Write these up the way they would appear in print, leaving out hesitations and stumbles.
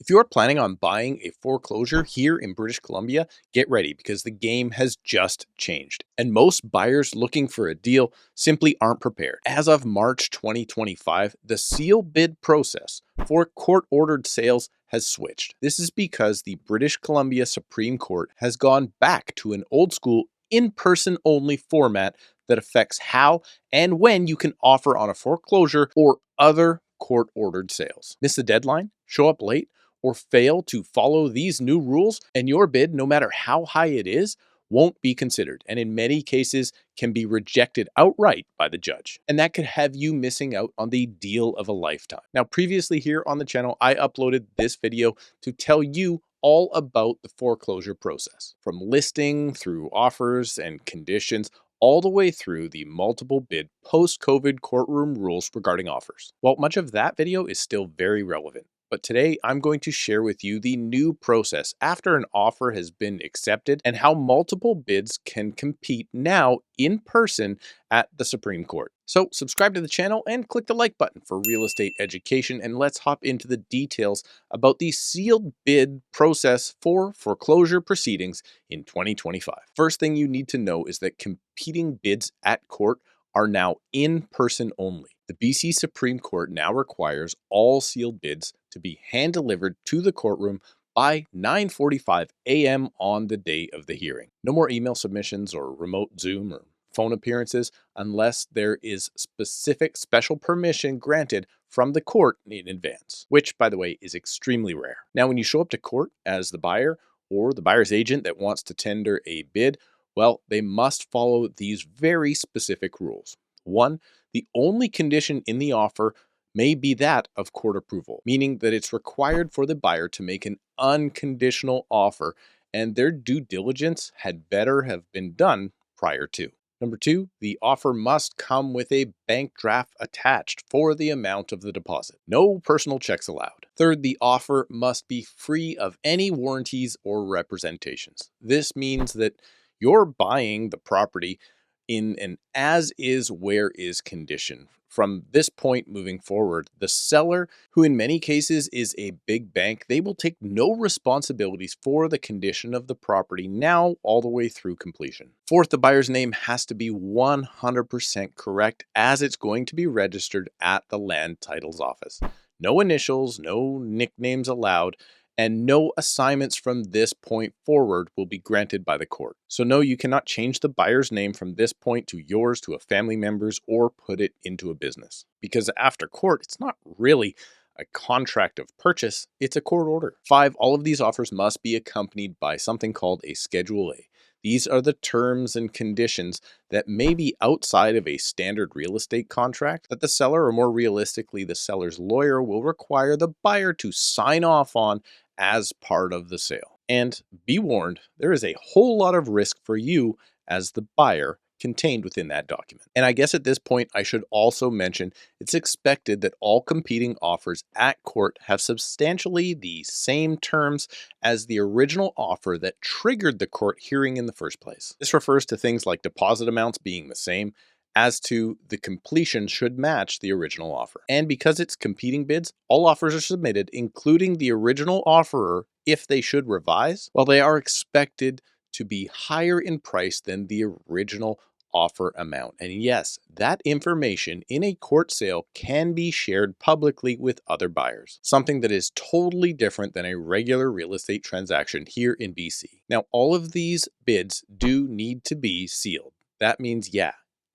If you are planning on buying a foreclosure here in British Columbia, get ready because the game has just changed. And most buyers looking for a deal simply aren't prepared. As of March 2025, the seal bid process for court-ordered sales has switched. This is because the British Columbia Supreme Court has gone back to an old school in-person only format that affects how and when you can offer on a foreclosure or other court-ordered sales. Miss the deadline? Show up late? Or fail to follow these new rules, and your bid, no matter how high it is, won't be considered, and in many cases can be rejected outright by the judge. And that could have you missing out on the deal of a lifetime. Now, previously here on the channel, I uploaded this video to tell you all about the foreclosure process, from listing through offers and conditions, all the way through the multiple bid post-COVID courtroom rules regarding offers. Well, much of that video is still very relevant. But today I'm going to share with you the new process after an offer has been accepted and how multiple bids can compete now in person at the Supreme Court. So subscribe to the channel and click the like button for real estate education, and let's hop into the details about the sealed bid process for foreclosure proceedings in 2025. First thing you need to know is that competing bids at court are now in person only. The BC Supreme Court now requires all sealed bids to be hand-delivered to the courtroom by 9:45 a.m. on the day of the hearing. No more email submissions or remote Zoom or phone appearances unless there is specific special permission granted from the court in advance, which, by the way, is extremely rare. Now, when you show up to court as the buyer or the buyer's agent that wants to tender a bid, well, they must follow these very specific rules. 1, the only condition in the offer may be that of court approval, meaning that it's required for the buyer to make an unconditional offer, and their due diligence had better have been done prior to. Number 2, the offer must come with a bank draft attached for the amount of the deposit. No personal checks allowed. Third, the offer must be free of any warranties or representations. This means that you're buying the property in an as-is, where-is condition. From this point moving forward, the seller, who in many cases is a big bank, they will take no responsibilities for the condition of the property now all the way through completion. Fourth, the buyer's name has to be 100% correct as it's going to be registered at the land titles office. No initials, no nicknames allowed, and no assignments from this point forward will be granted by the court. So no, you cannot change the buyer's name from this point to yours, to a family member's, or put it into a business. Because after court, it's not really a contract of purchase, it's a court order. 5, all of these offers must be accompanied by something called a Schedule A. These are the terms and conditions that may be outside of a standard real estate contract that the seller, or more realistically, the seller's lawyer, will require the buyer to sign off on as part of the sale. And be warned, there is a whole lot of risk for you as the buyer contained within that document. And I guess at this point, I should also mention it's expected that all competing offers at court have substantially the same terms as the original offer that triggered the court hearing in the first place. This refers to things like deposit amounts being the same, as to the completion should match the original offer. And because it's competing bids, all offers are submitted, including the original offerer, if they should revise, while they are expected to be higher in price than the original offer amount. And yes, that information in a court sale can be shared publicly with other buyers, something that is totally different than a regular real estate transaction here in BC. Now, all of these bids do need to be sealed. That means,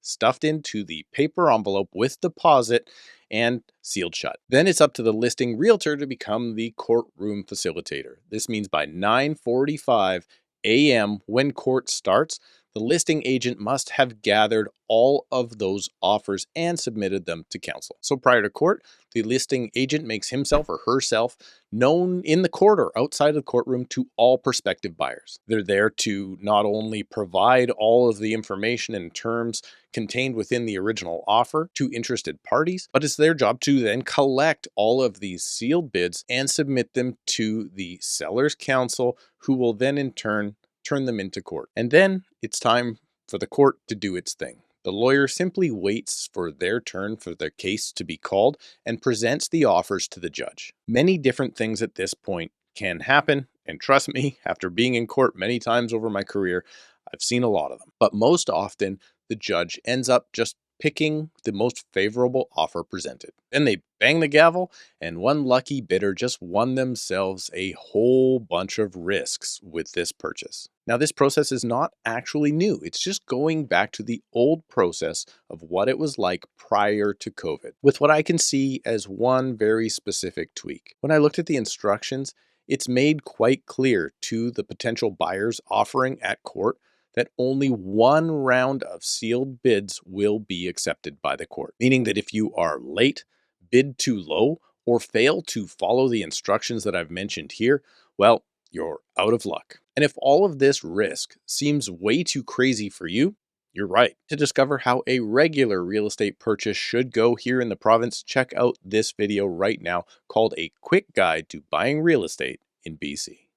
stuffed into the paper envelope with deposit and sealed shut. Then it's up to the listing realtor to become the courtroom facilitator. This means by 9:45 a.m. when court starts, the listing agent must have gathered all of those offers and submitted them to counsel. So prior to court, the listing agent makes himself or herself known in the court or outside of the courtroom to all prospective buyers. They're there to not only provide all of the information and terms contained within the original offer to interested parties, but it's their job to then collect all of these sealed bids and submit them to the seller's counsel, who will then in turn turn them into court. And then it's time for the court to do its thing. The lawyer simply waits for their turn for their case to be called and presents the offers to the judge. Many different things at this point can happen, and trust me, after being in court many times over my career, I've seen a lot of them. But most often, the judge ends up just picking the most favorable offer presented. Then they bang the gavel, and one lucky bidder just won themselves a whole bunch of risks with this purchase. Now, this process is not actually new. It's just going back to the old process of what it was like prior to COVID, with what I can see as one very specific tweak. When I looked at the instructions, it's made quite clear to the potential buyers offering at court that only one round of sealed bids will be accepted by the court, meaning that if you are late, bid too low, or fail to follow the instructions that I've mentioned here, well, you're out of luck. And if all of this risk seems way too crazy for you, you're right. To discover how a regular real estate purchase should go here in the province, check out this video right now called A Quick Guide to Buying Real Estate in BC.